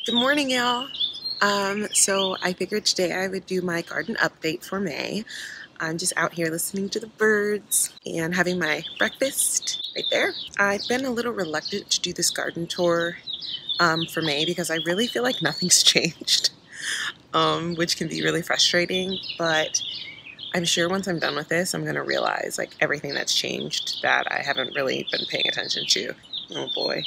Good morning, y'all. So I figured today I would do my garden update for May. I'm just out here listening to the birds and having my breakfast right there. I've been a little reluctant to do this garden tour for May because I really feel like nothing's changed, which can be really frustrating, but I'm sure once I'm done with this, I'm going to realize like everything that's changed that I haven't really been paying attention to. Oh boy.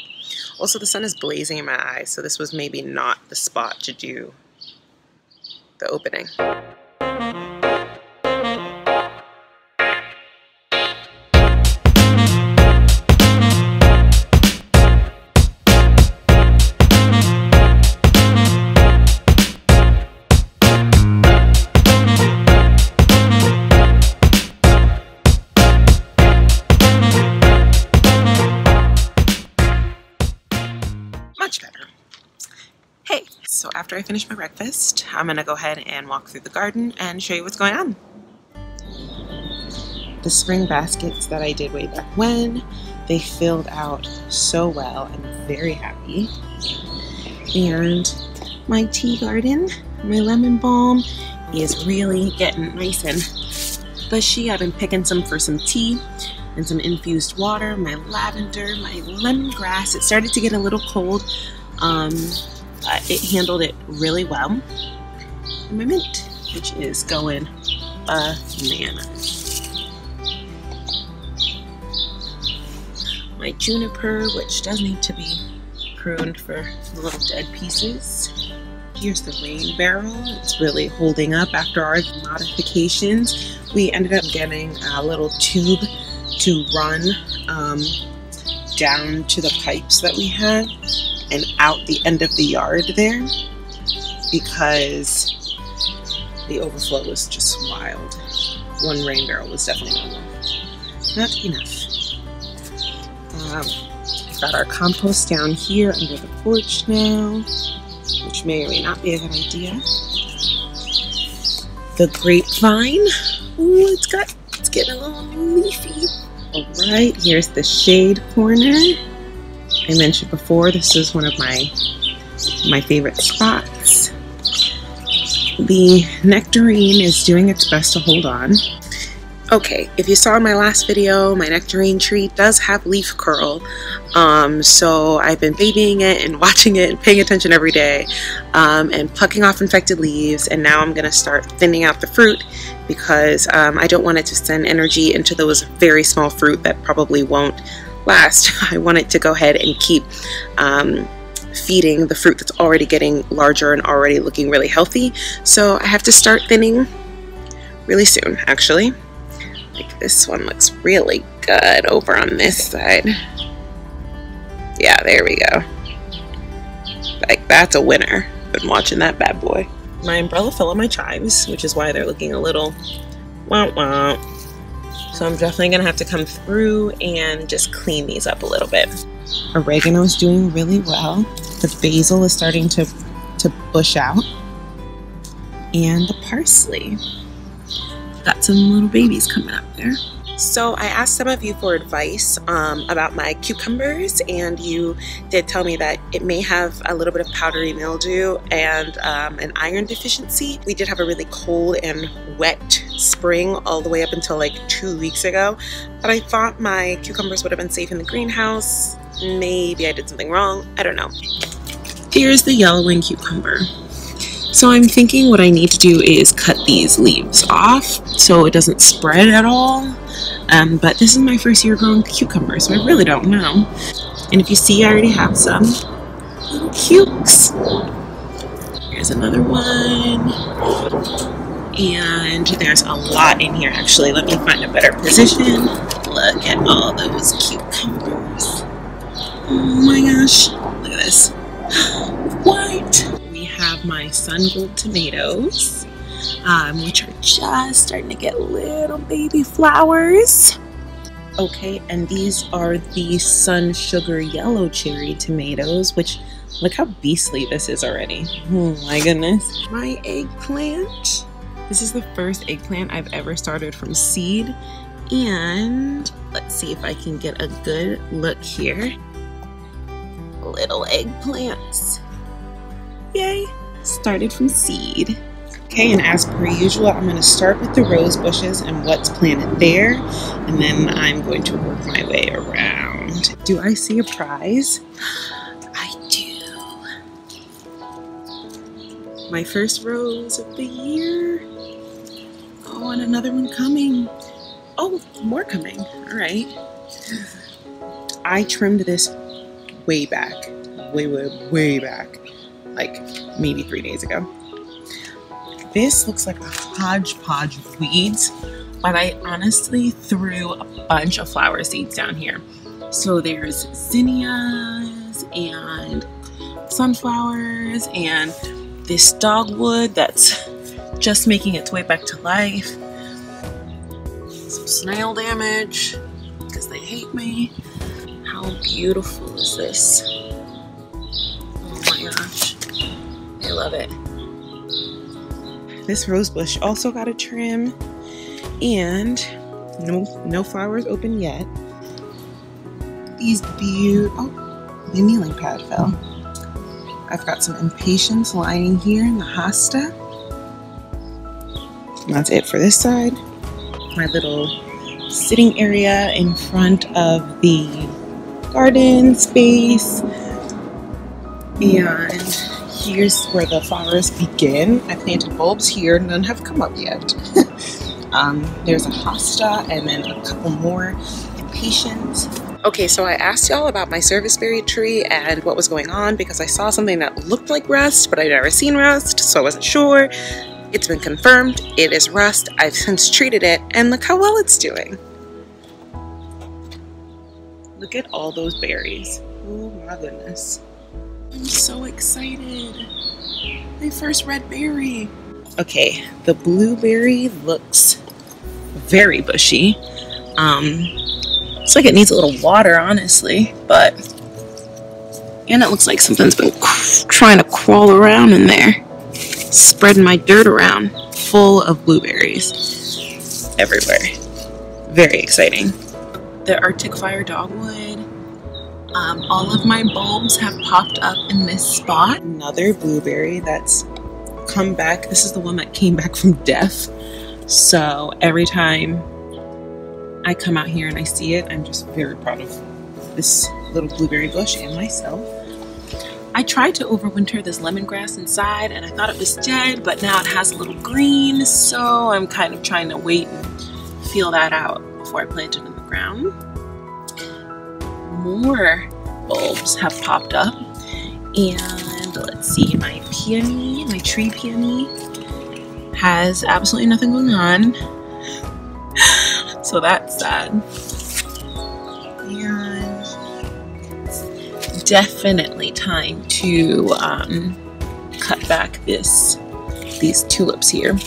Also, the sun is blazing in my eyes, so this was maybe not the spot to do the opening. Much better. Hey, so after I finish my breakfast, I'm gonna go ahead and walk through the garden and show you what's going on. The spring baskets that I did way back when, they filled out so well. I'm very happy. And my tea garden, my lemon balm, is really getting nice and bushy. I've been picking some for some tea and some infused water, my lavender, my lemongrass. It started to get a little cold. It handled it really well. And my mint, which is going bananas. My juniper, which does need to be pruned for the little dead pieces. Here's the rain barrel. It's really holding up after our modifications. We ended up getting a little tube to run down to the pipes that we had and out the end of the yard there because the overflow was just wild. One rain barrel was definitely not enough. I've got our compost down here under the porch now, which may or may not be a good idea. The grapevine, ooh, it's getting a little leafy. Alright, here's the shade corner. I mentioned before, this is one of my favorite spots. The nectarine is doing its best to hold on. Okay, if you saw in my last video, my nectarine tree does have leaf curl. So I've been babying it and watching it and paying attention every day and plucking off infected leaves, and now I'm going to start thinning out the fruit because I don't want it to send energy into those very small fruit that probably won't last. I want it to go ahead and keep feeding the fruit that's already getting larger and already looking really healthy. So I have to start thinning really soon, actually. Like this one looks really good over on this side. Yeah, there we go. Like that's a winner. Been watching that bad boy. My umbrella fell on my chives, which is why they're looking a little womp. So I'm definitely gonna have to come through and just clean these up a little bit. Oregano is doing really well. The basil is starting to bush out. And the parsley. Got some little babies coming up there. So I asked some of you for advice about my cucumbers, and you did tell me that it may have a little bit of powdery mildew and an iron deficiency. We did have a really cold and wet spring all the way up until like 2 weeks ago, but I thought my cucumbers would have been safe in the greenhouse. Maybe I did something wrong. I don't know. Here's the yellowing cucumber. So I'm thinking what I need to do is cut these leaves off so it doesn't spread at all. But this is my first year growing cucumbers, so I really don't know. And if you see, I already have some little cukes. Here's another one. And there's a lot in here, actually. Let me find a better position. Look at all those cucumbers. Oh my gosh, look at this. What? Have my sun gold tomatoes, which are just starting to get little baby flowers. Okay, and these are the sun sugar yellow cherry tomatoes, which look how beastly this is already. Oh my goodness. My eggplant. This is the first eggplant I've ever started from seed, and let's see if I can get a good look here. Little eggplants. started from seed. Okay, and as per usual, I'm going to start with the rose bushes and what's planted there, and then I'm going to work my way around. Do I see a prize? I do. My first rose of the year. Oh, and another one coming. Oh, more coming. All right. I trimmed this way back. Way back. Like maybe 3 days ago. This looks like a hodgepodge of weeds, but I honestly threw a bunch of flower seeds down here. So there's zinnias and sunflowers and this dogwood that's just making its way back to life. Some snail damage because they hate me. How beautiful is this? Oh my gosh, I love it. This rose bush also got a trim, and no flowers open yet. These beautiful, oh, the kneeling pad fell. I've got some impatiens lining here in the hosta. And that's it for this side. My little sitting area in front of the garden space, and here's where the flowers begin. I planted bulbs here, none have come up yet. There's a hosta and then a couple more impatiens. Okay, so I asked y'all about my serviceberry tree and what was going on because I saw something that looked like rust, but I'd never seen rust, so I wasn't sure. It's been confirmed, it is rust. I've since treated it, and look how well it's doing. Look at all those berries. Oh my goodness. I'm so excited. My first red berry. Okay, the blueberry looks very bushy. Looks like it needs a little water, honestly, and it looks like something's been trying to crawl around in there, spreading my dirt around, full of blueberries everywhere. Very exciting. The Arctic Fire Dogwood. All of my bulbs have popped up in this spot. Another blueberry that's come back. This is the one that came back from death. So every time I come out here and I see it, I'm just very proud of this little blueberry bush and myself. I tried to overwinter this lemongrass inside and I thought it was dead, but now it has a little green. So I'm kind of trying to wait and feel that out before I plant it in the ground. More bulbs have popped up, and let's see, my peony, my tree peony has absolutely nothing going on, so that's sad. And it's definitely time to cut back these tulips here.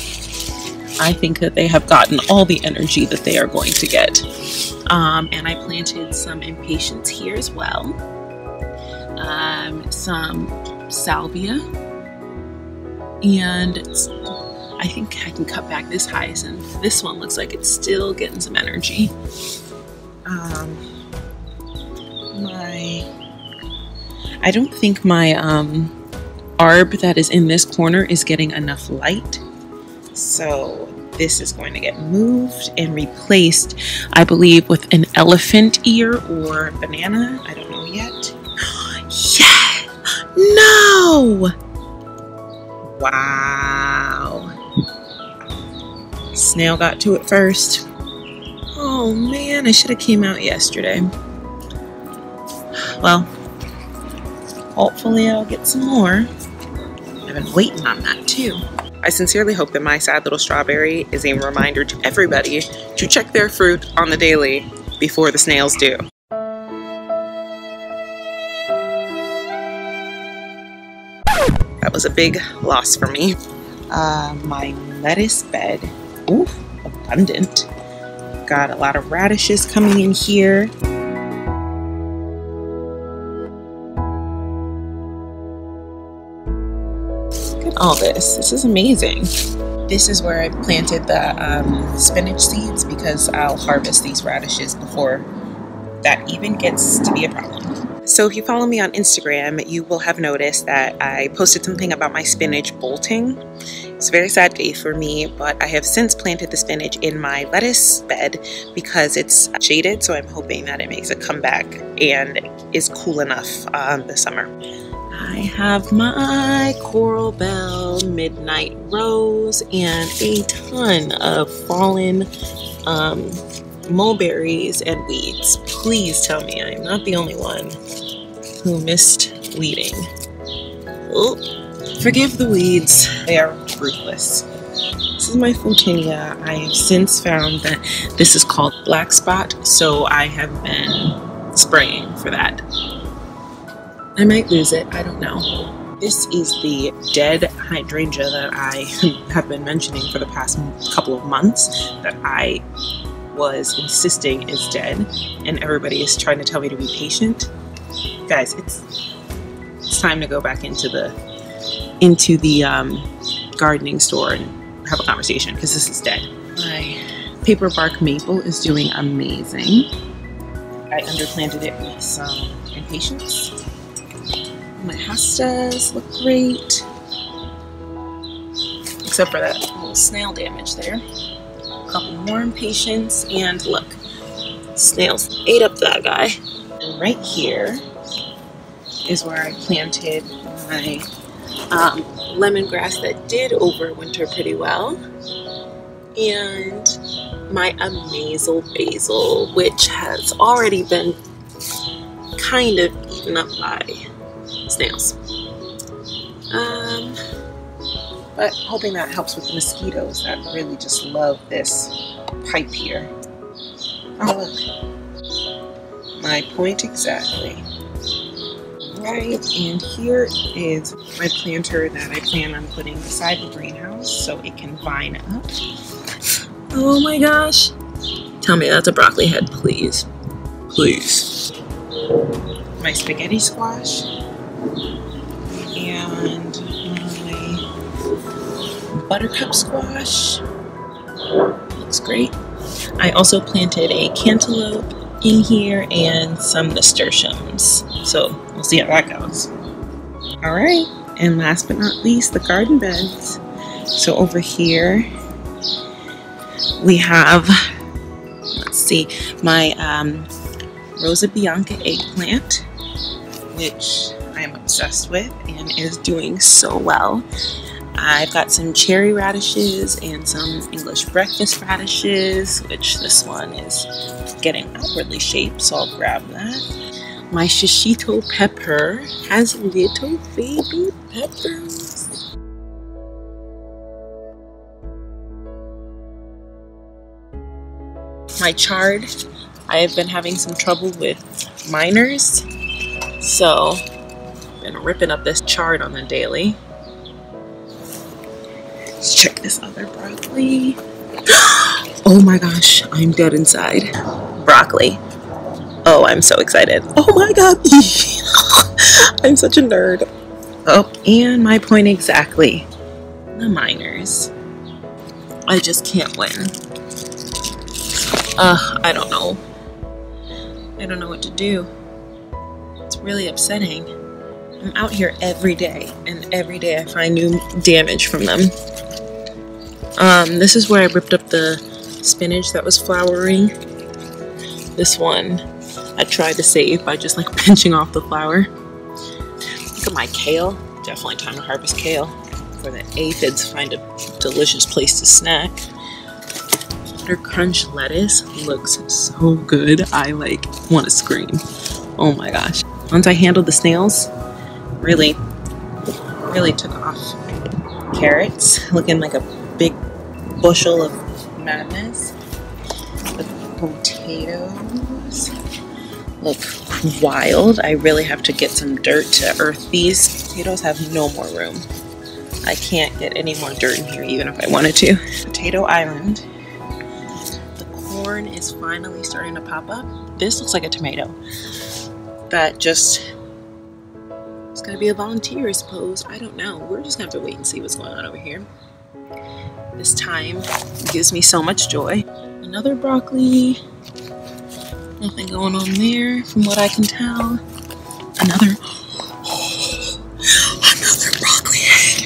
I think that they have gotten all the energy that they are going to get. And I planted some impatiens here as well. Some salvia. And I think I can cut back this hyacinth. This one looks like it's still getting some energy. I don't think my arb that is in this corner is getting enough light. So this is going to get moved and replaced, I believe, with an elephant ear or banana. I don't know yet. Yeah! No! Wow. Snail got to it first. Oh man, I should have came out yesterday. Well, hopefully I'll get some more. I've been waiting on that too. I sincerely hope that my sad little strawberry is a reminder to everybody to check their fruit on the daily before the snails do. That was a big loss for me. My lettuce bed, ooh, abundant. Got a lot of radishes coming in here. All this is amazing. This is where I planted the spinach seeds because I'll harvest these radishes before that even gets to be a problem. So if you follow me on Instagram, you will have noticed that I posted something about my spinach bolting. It's a very sad day for me, but I have since planted the spinach in my lettuce bed because it's shaded, so I'm hoping that it makes a comeback and is cool enough this summer. I have my Coral Bell Midnight Rose and a ton of fallen mulberries and weeds. Please tell me I'm not the only one who missed weeding. Oh, forgive the weeds, they are ruthless. This is my Photinia. I have since found that this is called black spot, so I have been spraying for that. I might lose it, I don't know. This is the dead hydrangea that I have been mentioning for the past couple of months that I was insisting is dead, and everybody is trying to tell me to be patient. Guys, it's time to go back into the gardening store and have a conversation because this is dead. My paper bark maple is doing amazing. I underplanted it with some impatiens. My hostas look great, except for that little snail damage there. A couple more impatiens, and look, snails ate up that guy. And right here is where I planted my lemongrass that did overwinter pretty well, and my amazel basil, which has already been kind of eaten up by snails. But hoping that helps with the mosquitoes that really just love this pipe here. Oh look, my point exactly. Right, and here is my planter that I plan on putting beside the greenhouse so it can vine up. Oh my gosh. Tell me that's a broccoli head, please. Please. My spaghetti squash. And my buttercup squash. Looks great. I also planted a cantaloupe in here and some nasturtiums. So we'll see how that goes. Alright, and last but not least, the garden beds. So over here we have, let's see, my Rosa Bianca eggplant, which I am obsessed with and is doing so well. I've got some cherry radishes and some English breakfast radishes, which this one is getting outwardly shaped, so I'll grab that. My shishito pepper has little baby peppers. My chard, I have been having some trouble with miners, so I've been ripping up this chard on the daily. Let's check this other broccoli. Oh my gosh, I'm dead inside. Broccoli. Oh, I'm so excited. Oh my god. I'm such a nerd. Oh, and my point exactly. The miners. I just can't win. I don't know. I don't know what to do. It's really upsetting. I'm out here every day, and every day I find new damage from them. This is where I ripped up the spinach that was flowering. This one I tried to save by just like pinching off the flower. Look at my kale. Definitely time to harvest kale before the aphids find a delicious place to snack. Butter crunch lettuce looks so good. I like want to scream. Oh my gosh. Once I handled the snails, really took off. Carrots looking like a big bushel of madness. The potatoes look wild. I really have to get some dirt to earth these. Potatoes have no more room. I can't get any more dirt in here even if I wanted to. Potato Island. The corn is finally starting to pop up. This looks like a tomato. That just is gonna be a volunteer, I suppose. I don't know. We're just gonna have to wait and see what's going on over here. This time gives me so much joy. Another broccoli. Nothing going on there from what I can tell. another broccoli head.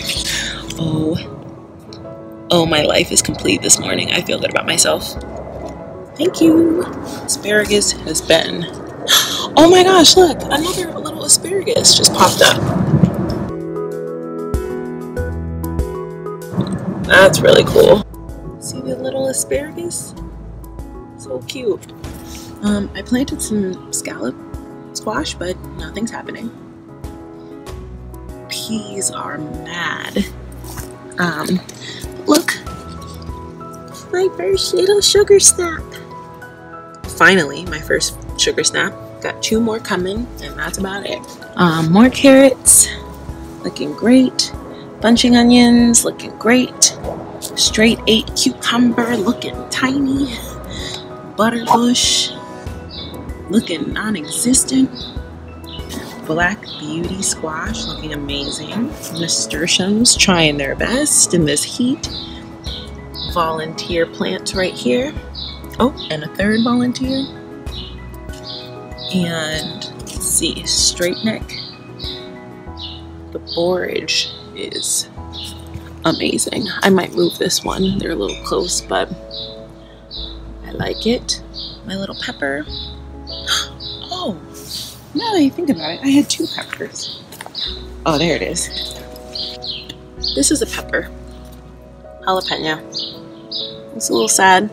Oh, my life is complete this morning. I feel good about myself. Thank you. Asparagus has been. Oh my gosh, look, another little asparagus just popped up. That's really cool. See the little asparagus? So cute. I planted some scallop squash, but nothing's happening. Peas are mad. Look, my first little sugar snap. Finally, my first sugar snap. Got 2 more coming, and that's about it. More carrots, looking great. Bunching onions, looking great. Straight 8 cucumber, looking tiny. Butterbush, looking non-existent. Black beauty squash, looking amazing. Nasturtiums trying their best in this heat. Volunteer plants right here. Oh, and a third volunteer. And let's see, straight neck. The borage is amazing. I might move this one. They're a little close, but I like it. My little pepper. Oh, now that I think about it, I had 2 peppers. Oh, there it is. This is a pepper. Jalapeno. It's a little sad.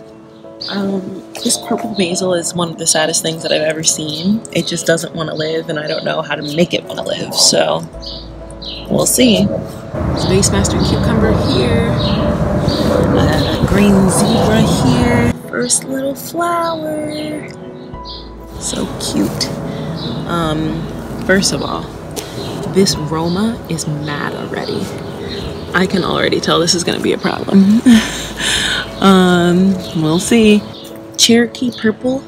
This purple basil is one of the saddest things that I've ever seen. It just doesn't want to live, and I don't know how to make it want to live, so we'll see. Space Master cucumber here. Green zebra here. First little flower. So cute. First of all, this Roma is mad already. I can already tell this is going to be a problem. We'll see. Cherokee purple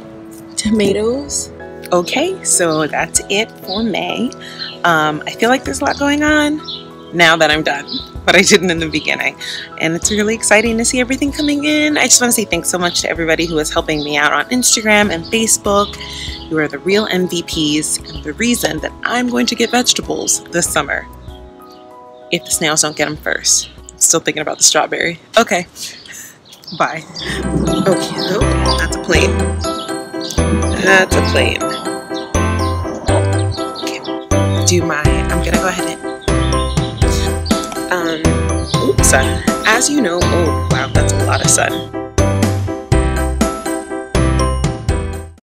tomatoes. Okay, so that's it for May. I feel like there's a lot going on now that I'm done, but I didn't in the beginning. And it's really exciting to see everything coming in. I just want to say thanks so much to everybody who is helping me out on Instagram and Facebook. You are the real MVPs and the reason that I'm going to get vegetables this summer. If the snails don't get them first. I'm still thinking about the strawberry. Okay. Bye. Okay, that's a plane. That's a plane. Okay. I'm gonna go ahead and, sun. As you know, oh wow, that's a lot of sun.